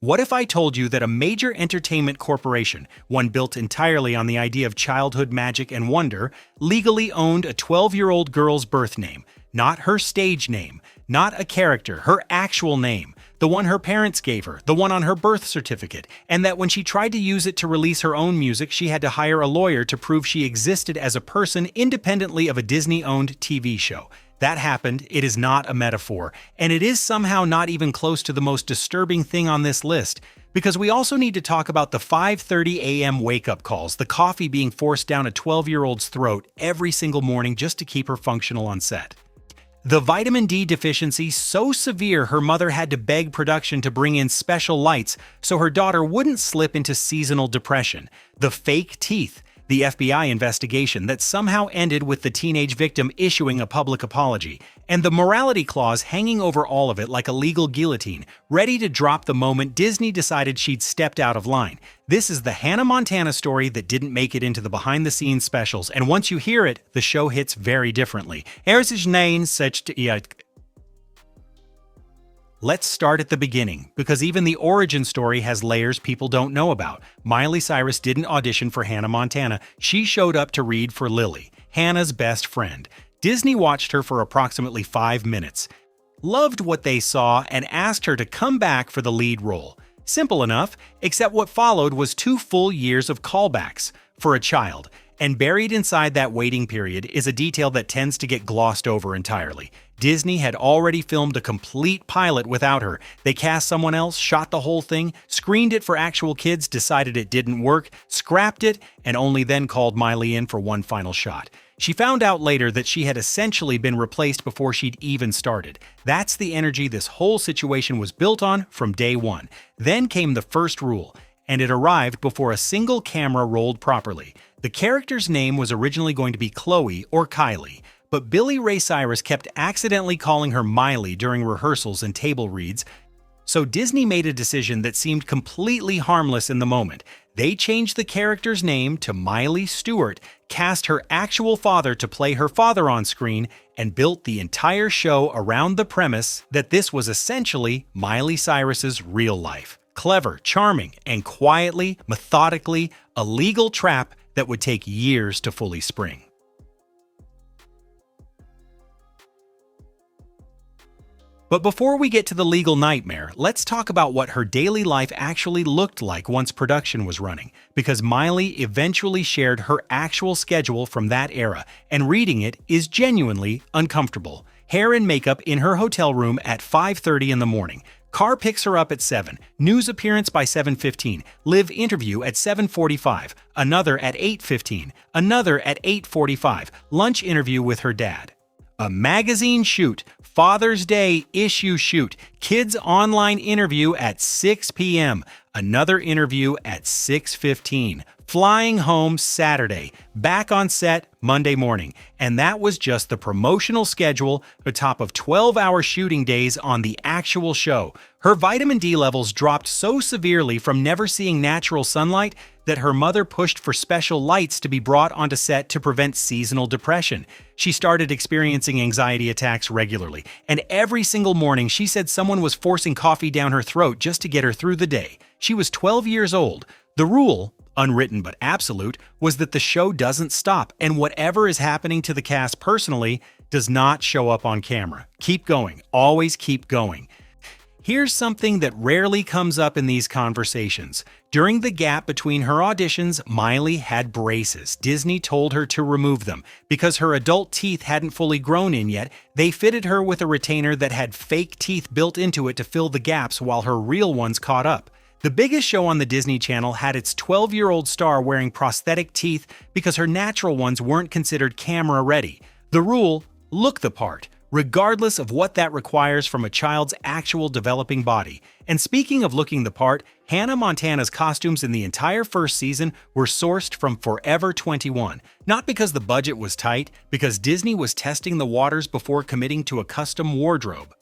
What if I told you that a major entertainment corporation, one built entirely on the idea of childhood magic and wonder, legally owned a 12-year-old girl's birth name, not her stage name, not a character, her actual name, the one her parents gave her, the one on her birth certificate, and that when she tried to use it to release her own music, she had to hire a lawyer to prove she existed as a person independently of a Disney-owned TV show? That happened, it is not a metaphor, and it is somehow not even close to the most disturbing thing on this list, because we also need to talk about the 5:30 a.m. wake-up calls, the coffee being forced down a 12-year-old's throat every single morning just to keep her functional on set. The vitamin D deficiency so severe her mother had to beg production to bring in special lights so her daughter wouldn't slip into seasonal depression. The fake teeth. The FBI investigation that somehow ended with the teenage victim issuing a public apology, and the morality clause hanging over all of it like a legal guillotine, ready to drop the moment Disney decided she'd stepped out of line. This is the Hannah Montana story that didn't make it into the behind-the-scenes specials, and once you hear it, the show hits very differently. Let's start at the beginning, because even the origin story has layers people don't know about. Miley Cyrus didn't audition for Hannah Montana, she showed up to read for Lily, Hannah's best friend. Disney watched her for approximately 5 minutes, loved what they saw, and asked her to come back for the lead role. Simple enough, except what followed was 2 full years of callbacks for a child. And buried inside that waiting period is a detail that tends to get glossed over entirely. Disney had already filmed a complete pilot without her. They cast someone else, shot the whole thing, screened it for actual kids, decided it didn't work, scrapped it, and only then called Miley in for one final shot. She found out later that she had essentially been replaced before she'd even started. That's the energy this whole situation was built on from day one. Then came the first rule, and it arrived before a single camera rolled properly. The character's name was originally going to be Chloe or Kylie, but Billy Ray Cyrus kept accidentally calling her Miley during rehearsals and table reads, so Disney made a decision that seemed completely harmless in the moment. They changed the character's name to Miley Stewart, cast her actual father to play her father on screen, and built the entire show around the premise that this was essentially Miley Cyrus's real life. Clever, charming, and quietly, methodically, a legal trap that would take years to fully spring. But before we get to the legal nightmare, let's talk about what her daily life actually looked like once production was running, because Miley eventually shared her actual schedule from that era, and reading it is genuinely uncomfortable. Hair and makeup in her hotel room at 5:30 in the morning. Car picks her up at 7, news appearance by 7:15, live interview at 7:45, another at 8:15, another at 8:45, lunch interview with her dad. A magazine shoot, Father's Day issue shoot, kids online interview at 6 p.m., another interview at 6:15, flying home Saturday, back on set Monday morning, and that was just the promotional schedule atop of 12-hour shooting days on the actual show. Her vitamin D levels dropped so severely from never seeing natural sunlight that her mother pushed for special lights to be brought onto set to prevent seasonal depression. She started experiencing anxiety attacks regularly, and every single morning she said someone was forcing coffee down her throat just to get her through the day. She was 12 years old. The rule, unwritten but absolute, was that the show doesn't stop, and whatever is happening to the cast personally does not show up on camera. Keep going, always keep going. Here's something that rarely comes up in these conversations. During the gap between her auditions, Miley had braces. Disney told her to remove them. Because her adult teeth hadn't fully grown in yet, they fitted her with a retainer that had fake teeth built into it to fill the gaps while her real ones caught up. The biggest show on the Disney Channel had its 12-year-old star wearing prosthetic teeth because her natural ones weren't considered camera-ready. The rule, look the part, regardless of what that requires from a child's actual developing body. And speaking of looking the part, Hannah Montana's costumes in the entire first season were sourced from Forever 21. Not because the budget was tight, because Disney was testing the waters before committing to a custom wardrobe.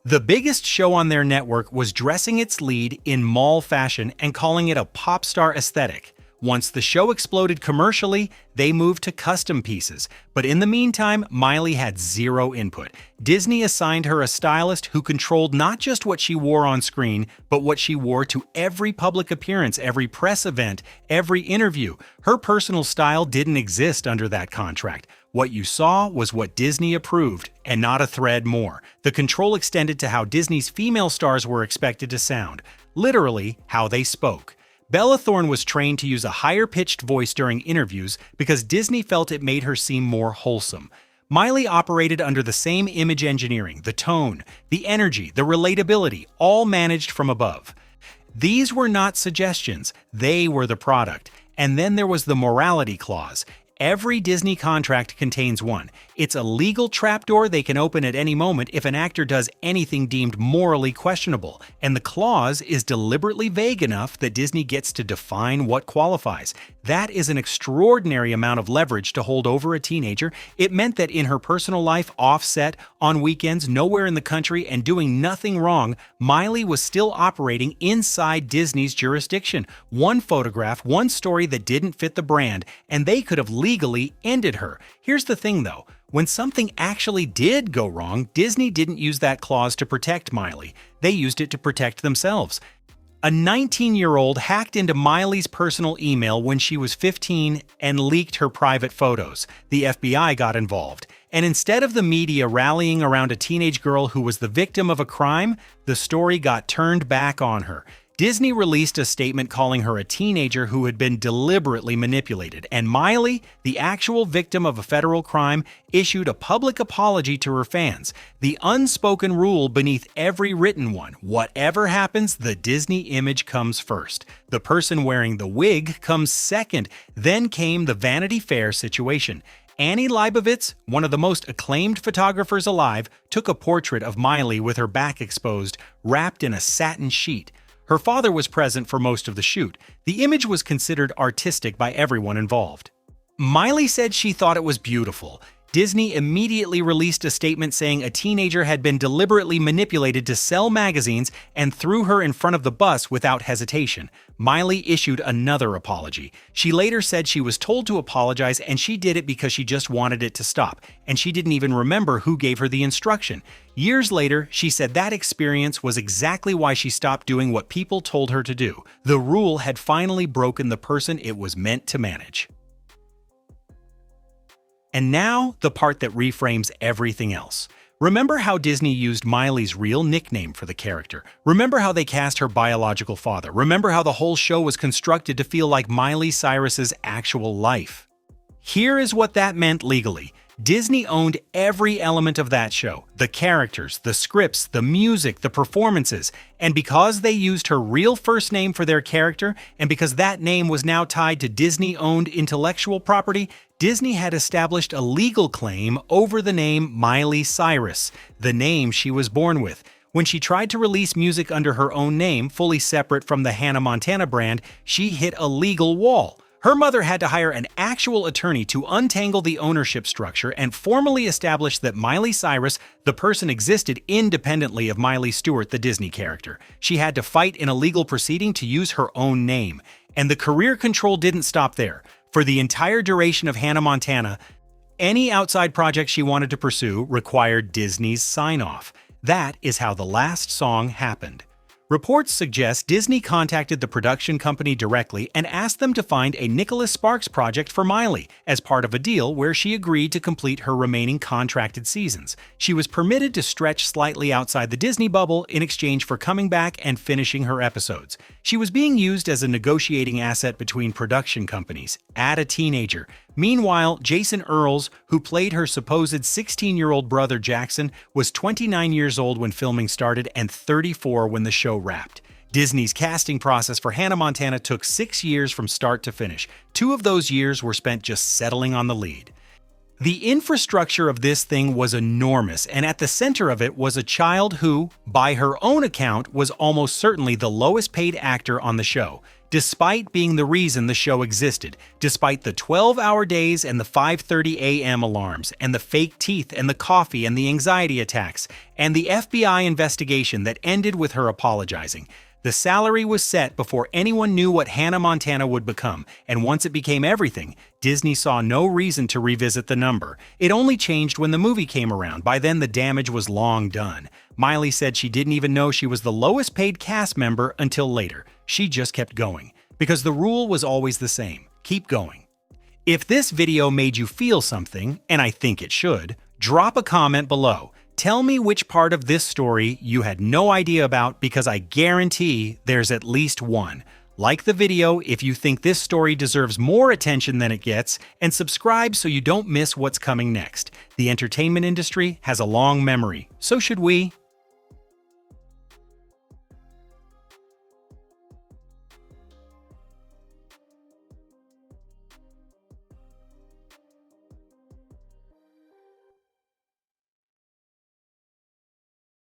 The biggest show on their network was dressing its lead in mall fashion and calling it a pop star aesthetic. Once the show exploded commercially, they moved to custom pieces. But in the meantime, Miley had zero input. Disney assigned her a stylist who controlled not just what she wore on screen, but what she wore to every public appearance, every press event, every interview. Her personal style didn't exist under that contract. What you saw was what Disney approved, and not a thread more. The control extended to how Disney's female stars were expected to sound, literally how they spoke. Bella Thorne was trained to use a higher-pitched voice during interviews because Disney felt it made her seem more wholesome. Miley operated under the same image engineering, the tone, the energy, the relatability, all managed from above. These were not suggestions, they were the product. And then there was the morality clause. Every Disney contract contains one. It's a legal trapdoor they can open at any moment if an actor does anything deemed morally questionable, and the clause is deliberately vague enough that Disney gets to define what qualifies. That is an extraordinary amount of leverage to hold over a teenager. It meant that in her personal life, off-set, on weekends, nowhere in the country, and doing nothing wrong, Miley was still operating inside Disney's jurisdiction. One photograph, one story that didn't fit the brand, and they could have legally ended her. Here's the thing though, when something actually did go wrong, Disney didn't use that clause to protect Miley. They used it to protect themselves. A 19-year-old hacked into Miley's personal email when she was 15 and leaked her private photos. The FBI got involved. And instead of the media rallying around a teenage girl who was the victim of a crime, the story got turned back on her. Disney released a statement calling her a teenager who had been deliberately manipulated, and Miley, the actual victim of a federal crime, issued a public apology to her fans. The unspoken rule beneath every written one: whatever happens, the Disney image comes first. The person wearing the wig comes second. Then came the Vanity Fair situation. Annie Leibovitz, one of the most acclaimed photographers alive, took a portrait of Miley with her back exposed, wrapped in a satin sheet. Her father was present for most of the shoot. The image was considered artistic by everyone involved. Miley said she thought it was beautiful. Disney immediately released a statement saying a teenager had been deliberately manipulated to sell magazines and threw her in front of the bus without hesitation. Miley issued another apology. She later said she was told to apologize and she did it because she just wanted it to stop, and she didn't even remember who gave her the instruction. Years later, she said that experience was exactly why she stopped doing what people told her to do. The rule had finally broken the person it was meant to manage. And now, the part that reframes everything else. Remember how Disney used Miley's real nickname for the character? Remember how they cast her biological father? Remember how the whole show was constructed to feel like Miley Cyrus's actual life? Here is what that meant legally. Disney owned every element of that show: the characters, the scripts, the music, the performances. And because they used her real first name for their character, and because that name was now tied to Disney-owned intellectual property, Disney had established a legal claim over the name Miley Cyrus, the name she was born with. When she tried to release music under her own name, fully separate from the Hannah Montana brand, she hit a legal wall. Her mother had to hire an actual attorney to untangle the ownership structure and formally establish that Miley Cyrus, the person, existed independently of Miley Stewart, the Disney character. She had to fight in a legal proceeding to use her own name. And the career control didn't stop there. For the entire duration of Hannah Montana, any outside project she wanted to pursue required Disney's sign-off. That is how the last song happened. Reports suggest Disney contacted the production company directly and asked them to find a Nicholas Sparks project for Miley as part of a deal where she agreed to complete her remaining contracted seasons. She was permitted to stretch slightly outside the Disney bubble in exchange for coming back and finishing her episodes. She was being used as a negotiating asset between production companies. Add a teenager. Meanwhile, Jason Earls, who played her supposed 16-year-old brother Jackson, was 29 years old when filming started and 34 when the show wrapped. Disney's casting process for Hannah Montana took 6 years from start to finish. 2 of those years were spent just settling on the lead. The infrastructure of this thing was enormous, and at the center of it was a child who, by her own account, was almost certainly the lowest paid actor on the show, despite being the reason the show existed, despite the 12-hour days and the 5:30 a.m. alarms, and the fake teeth and the coffee and the anxiety attacks, and the FBI investigation that ended with her apologizing. The salary was set before anyone knew what Hannah Montana would become, and once it became everything, Disney saw no reason to revisit the number. It only changed when the movie came around. By then, the damage was long done. Miley said she didn't even know she was the lowest paid cast member until later. She just kept going, because the rule was always the same: keep going. If this video made you feel something, and I think it should, drop a comment below. Tell me which part of this story you had no idea about, because I guarantee there's at least one. Like the video if you think this story deserves more attention than it gets, and subscribe so you don't miss what's coming next. The entertainment industry has a long memory, so should we.